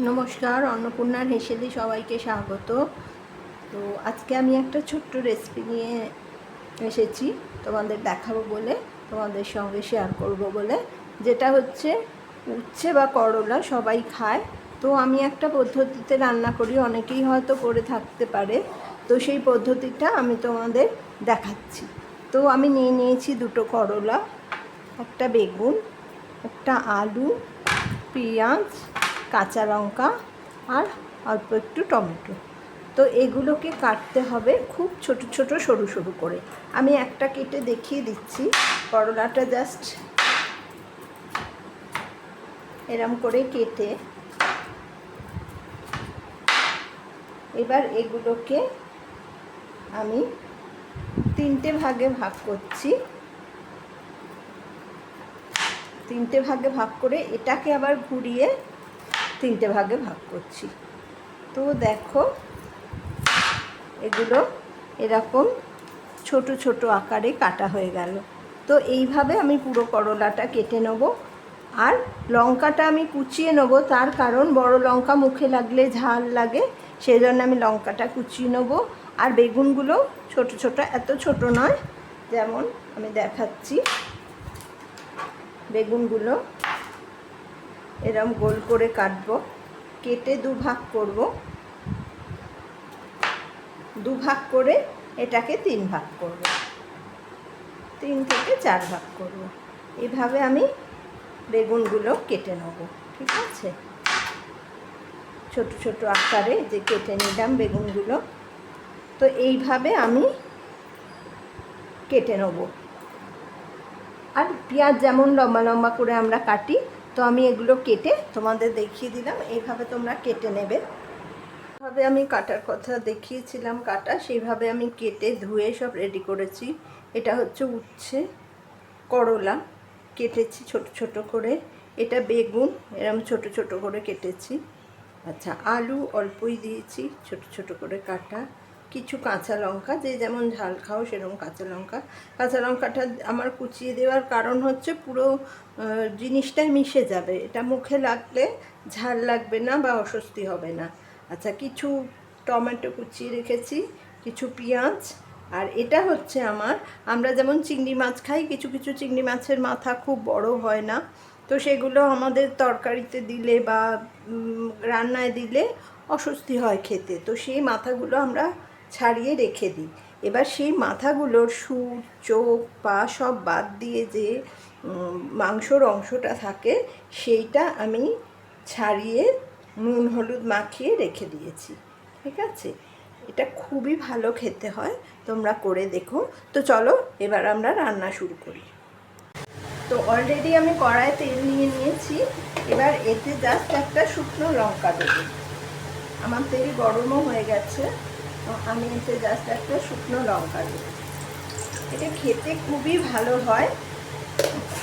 নমস্কার, অন্নপূর্ণার হেসেলে সবাইকে স্বাগত। তো আজকে আমি একটা ছোট্ট রেসিপি নিয়ে এসেছি তোমাদের দেখাবো বলে, তোমাদের সঙ্গে শেয়ার করব বলে, যেটা হচ্ছে উচ্ছে বা করলা সবাই খায়। তো আমি একটা পদ্ধতিতে রান্না করি, অনেকেই হয়তো করে থাকতে পারে, তো সেই পদ্ধতিটা আমি তোমাদের দেখাচ্ছি। তো আমি নিয়ে নিয়েছি দুটো করলা, একটা বেগুন, একটা আলু, পেঁয়াজ, কাঁচা লঙ্কা আর অল্প একটু টমেটো। তো এগুলোকে কাটতে হবে খুব ছোট ছোট সরু সরু করে। আমি একটা কেটে দেখিয়ে দিচ্ছি। করলাটা জাস্ট এরম করে কেটে এবার এগুলোকে আমি তিনটে ভাগে ভাগ করছি। তিনটে ভাগে ভাগ করে এটাকে আবার ঘুরিয়ে তিনটে ভাগে ভাগ করছি। তো দেখো, এগুলো এরকম ছোট ছোট আকারে কাটা হয়ে গেল। তো এইভাবে আমি পুরো করলাটা কেটে নেব। আর লঙ্কাটা আমি কুচিয়ে নেব, তার কারণ বড় লঙ্কা মুখে লাগলে ঝাল লাগে, সেই জন্য আমি লঙ্কাটা কুচিয়ে নেব। আর বেগুনগুলো ছোট ছোট, এত ছোট নয়, যেমন আমি দেখাচ্ছি। বেগুনগুলো এরম গোল করে কাটবো, কেটে দুভাগ করব, দুভাগ করে এটাকে তিন ভাগ করব, 3 থেকে 4 ভাগ করব। এইভাবে আমি বেগুনগুলো কেটে নেব, ঠিক আছে? ছোট ছোট আকারে যে কেটে নিলাম বেগুনগুলো, তো এইভাবে আমি কেটে নেব। আর পেঁয়াজ যেমন লম্বা লম্বা করে আমরা কাটি, তো আমি এগুলো কেটে তোমাদের দেখিয়ে দিলাম। এইভাবে তোমরা কেটে নেবে। এইভাবে আমি কাটার কথা দেখিয়েছিলাম, কাটা সেইভাবে আমি কেটে ধুয়ে সব রেডি করেছি। এটা হচ্ছে উচ্ছে, করলা কেটেছি ছোট ছোট করে, এটা বেগুন এরম ছোট ছোট করে কেটেছি। আচ্ছা, আলু অল্পই দিয়েছি ছোট ছোট করে কাটা, কিছু কাঁচা লঙ্কা, যে যেমন ঝাল খাও সেরকম কাঁচা লঙ্কা। কাঁচা লঙ্কাটা আমার কুচিয়ে দেওয়ার কারণ হচ্ছে পুরো জিনিসটাই মিশে যাবে, এটা মুখে লাগলে ঝাল লাগবে না বা অস্বস্তি হবে না। আচ্ছা, কিছু টমেটো কুচিয়ে রেখেছি, কিছু পেঁয়াজ। আর এটা হচ্ছে আমরা যেমন চিংড়ি মাছ খাই, কিছু কিছু চিংড়ি মাছের মাথা খুব বড় হয় না, তো সেগুলো আমাদের তরকারিতে দিলে বা রান্নায় দিলে অস্বস্তি হয় খেতে, তো সেই মাথাগুলো আমরা ছাড়িয়ে রেখে দিই। এবার সেই মাথাগুলোর সুর, চোখ, পা সব বাদ দিয়ে যে মাংসর অংশটা থাকে, সেইটা আমি ছাড়িয়ে নুন হলুদ মাখিয়ে রেখে দিয়েছি, ঠিক আছে? এটা খুবই ভালো খেতে হয়, তোমরা করে দেখো। তো চলো এবার আমরা রান্না শুরু করি। তো অলরেডি আমি কড়ায় তেল নিয়ে নিয়েছি, এবার এতে জাস্ট একটা শুকনো লঙ্কা দেবো। আমার তেল গরমও হয়ে গেছে, তো আমি এতে জাস্ট একটা শুকনো লঙ্কা দেবো। এটা খেতে খুবই ভালো হয়,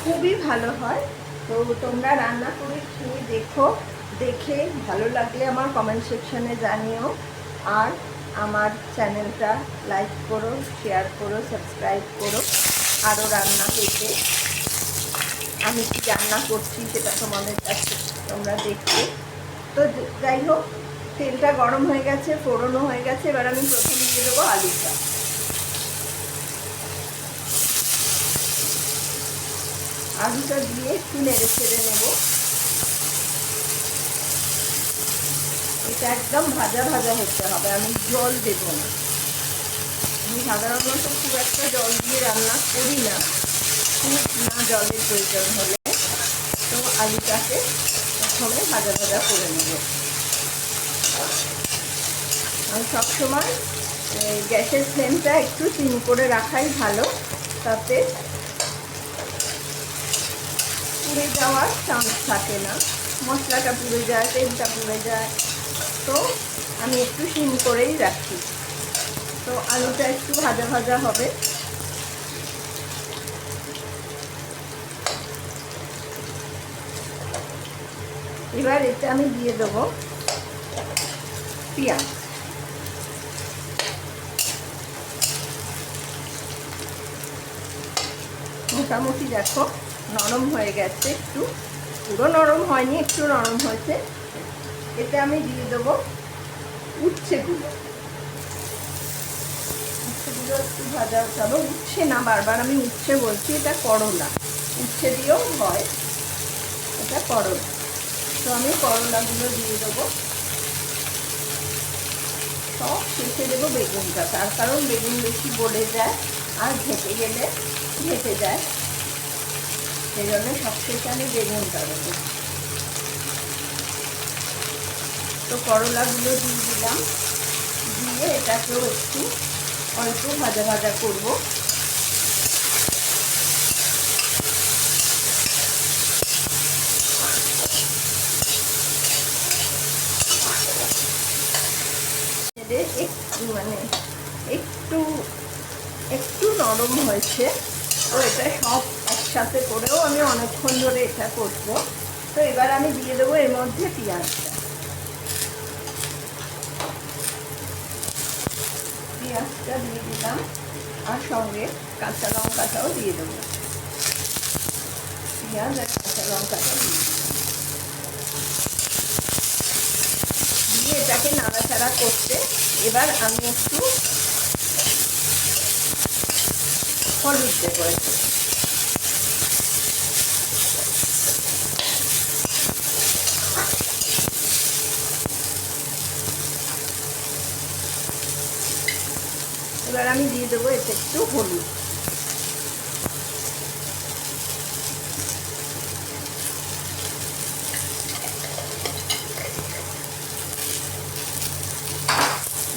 খুবই ভালো হয়। তো তোমরা রান্না করে খেয়ে দেখো, দেখে ভালো লাগলে আমার কমেন্ট সেকশানে জানিও। আর আমার চ্যানেলটা লাইক করো, শেয়ার করো, সাবস্ক্রাইব করো আরও রান্না পেতে। আমি কি রান্না করছি সেটা তোমাদের কাছে তোমরা দেখবে। তো যাই হোক, তেলটা গরম হয়ে গেছে, ফোড়নও হয়ে গেছে। এবার আমি প্রথমে দিয়ে দেবো আলুটা। আলুটা দিয়ে একটু নেড়ে ছেড়ে নেব। এটা একদম ভাজা ভাজা হতে হবে, আমি জল দেবো না। আমি সাধারণত খুব একটা জল দিয়ে রান্না করি না, খুব না জলের প্রয়োজন হলে। তো আলুটাকে প্রথমে ভাজা ভাজা করে নেব। আমি সবসময় গ্যাসের ফ্লেমটা একটু সিম করে রাখাই ভালো, তাতে পুড়ে যাওয়ার চান্স থাকে না, মশলাটা পুড়ে যায়, তেলটা পুড়ে যায়। তো আমি একটু সিম করেই রাখি। তো আলুটা একটু ভাজা ভাজা হবে। এবার এতে আমি দিয়ে দেবো পেঁয়াজ। মোটামুটি দেখো নরম হয়ে গেছে, একটু, পুরো নরম হয়নি, একটু নরম হয়েছে। এতে আমি দিয়ে দেবো উচ্ছেগুলো। উচ্ছেগুলো একটু ভাজা হবে, উচ্ছে না, বারবার আমি উচ্ছে বলছি, এটা করলা, উচ্ছে দিয়েও হয়, এটা করলা। তো আমি করলাগুলো দিয়ে দেবো, সব শেষে দেবো বেগুনটা, তার কারণ বেগুন বেশি গলে যায় আর ঘেটে গেলে ঘেটে যায়, সেই জন্য সব শেষে আমি বেগুনটা দেবো। তো করলাগুলো দিয়ে দিলাম, দিয়ে এটাকেও একটু অল্প ভাজা ভাজা করবো। মানে একটু একটু নরম হয়েছে, তো এটা সব একসাথে করেও আমি অনেকক্ষণ ধরে এটা করবো। তো এবার আমি দিয়ে দেবো এর মধ্যে পেঁয়াজটা, পেঁয়াজটা দিয়ে দিলাম, আর সঙ্গে কাঁচা লঙ্কাটাও দিয়ে দেবো, পেঁয়াজ আর কাঁচা লঙ্কাটা দিয়ে এটাকে নাড়াচাড়া করতে এবার আমি একটু হলুদ দেবো। এবার আমি দিয়ে দেবো এতে একটু হলুদ,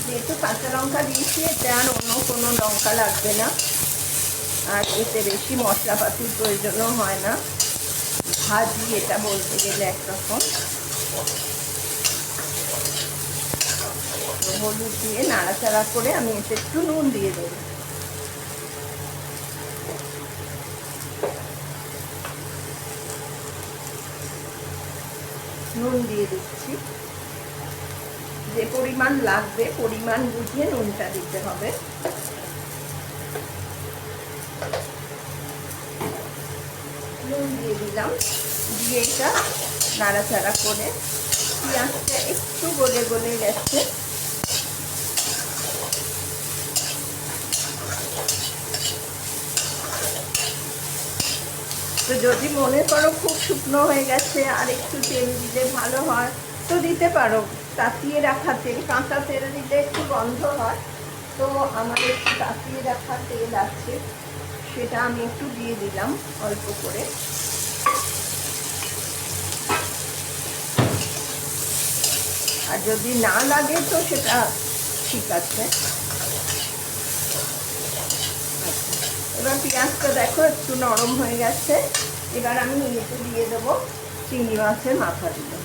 যেহেতু কাঁচা লঙ্কা দিয়েছি এতে আর অন্য কোনো লঙ্কা লাগবে না, আর এতে বেশি মশলাপাতির প্রয়োজনও হয় না, ভাজি এটা বলতে গেলে একরকম। হলুদ দিয়ে নাড়াচাড়া করে আমি এতে একটু নুন দিয়ে দেবো, নুন দিয়ে দিচ্ছি, যে পরিমাণ লাগবে পরিমাণ বুঝে নুনটা দিতে হবে। নুন দিয়ে দিলাম, দিয়ে এটা নাড়াচাড়া করে পেঁয়াজটা একটু গলে গলে গেছে, তো যদি মনে করো খুব শুকনো হয়ে গেছে আর একটু তেল দিলে ভালো হয় তো দিতে পারো, তাতিয়ে রাখা তেল, কাঁচা তেল দিলে একটু গন্ধ হয়, তো আমার একটু তাতিয়ে রাখা তেল আছে, সেটা আমি একটু দিয়ে দিলাম অল্প করে। আর যদি না লাগে তো সেটা ঠিক আছে। এবার পেঁয়াজটা দেখো একটু নরম হয়ে গেছে, এবার আমি এতে দিয়ে দেবো চিংড়ি মাছের মাথাগুলো,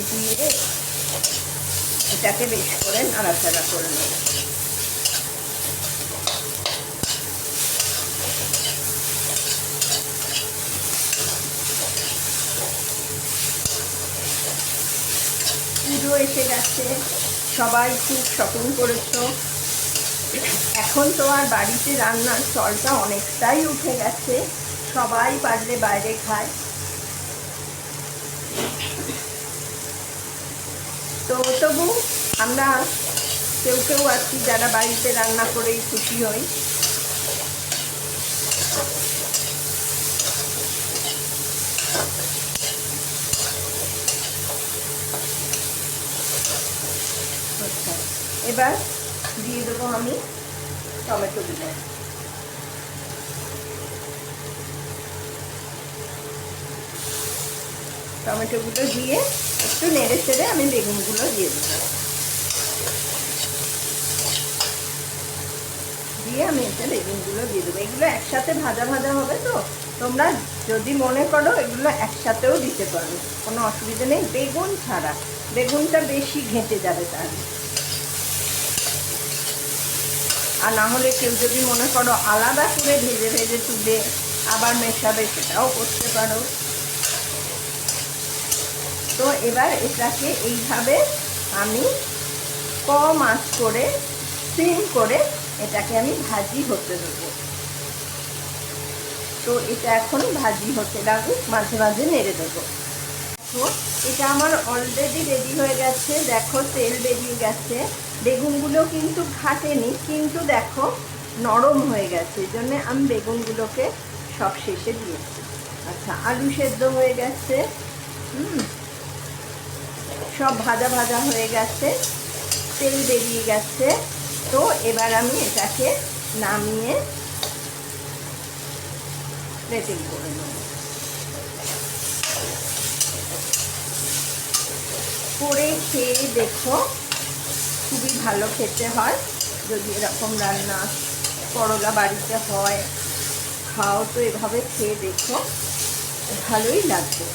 দিয়ে এটাকে বেশ করে নাড়াচাড়া করে নেব। পুজো এসে গেছে, সবাই খুব শপিং করেছো, এখন তো আর বাড়িতে রান্নার চলটা অনেকটাই উঠে গেছে, সবাই পারলে বাইরে খায়, তো তবু আমরা কেউ কেউ আছি যারা বাড়িতে রান্না করেই খুশি হই। আচ্ছা, এবার দিয়ে দেবো আমি টমেটোগুলো, টমেটোগুলো দিয়ে একটু নেড়ে চেড়ে আমি বেগুনগুলো দিয়ে দেবো, দিয়ে আমি এতে বেগুনগুলো দিয়ে দেবো। এগুলো একসাথে ভাজা ভাজা হবে, তো তোমরা যদি মনে করো এগুলো একসাথেও দিতে পারো, কোনো অসুবিধা নেই, বেগুন ছাড়া, বেগুনটা বেশি ঘেঁটে যাবে তাহলে। আর না হলে কেউ যদি মনে করো আলাদা করে ভেজে ভেজে তুলে আবার মেশাবে, সেটাও করতে পারো। তো এবার এটাকে এইভাবে আমি কম আঁচ করে সিম করে এটাকে আমি ভাজি হতে দেবো। তো এটা এখন ভাজি হতে লাগুক, মাঝে মাঝে নেড়ে দেবো। দেখো এটা আমার অলরেডি রেডি হয়ে গেছে, দেখো তেল বেরিয়ে গেছে। বেগুনগুলো কিন্তু ঘাটেনি, কিন্তু দেখো নরম হয়ে গেছে, এই জন্যে আমি বেগুনগুলোকে সব শেষে দিয়েছি। আচ্ছা, আলু সেদ্ধ হয়ে গেছে, সব ভাজা ভাজা হয়ে গেছে, তেল বেরিয়ে গেছে। তো এবার আমি এটাকে নামিয়ে প্লেটিং করে নেব। করে খেয়ে দেখো, খুবই ভালো খেতে হয়। যদি এরকম রান্না করলা বাড়িতে হয়, খাও তো এভাবে খেয়ে দেখো, ভালোই লাগবে।